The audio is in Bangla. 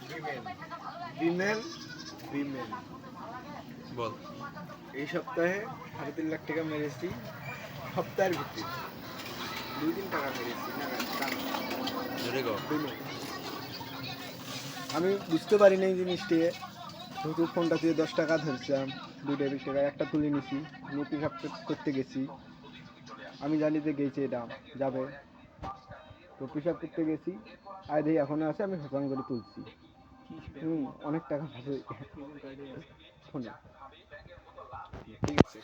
বিমেল বিমেল বিমেল বল। এই সপ্তাহে 3.5 লাখ টাকা মেরেছি, সপ্তাহের ভিত্তিতে 2-3 টাকা মেরেছি না জোরে কও। বিমেল। আমি বুঝতে পারি না এই জিনিসটি, যেহেতু ফোনটা দিয়ে 10 টাকা ধরছিলাম, 2 ডেবিট টাকা একটা তুলে নিছি, আমি পিক আপ করতে গেছি, আমি জানি যে গেছে এটা যাবে, তো পিক আপ করতে গেছি, আর দেখি এখনো আছে, আমি হসান করে তুলছি। অনেক টাকা ভাবে ফোনে। ঠিক আছে।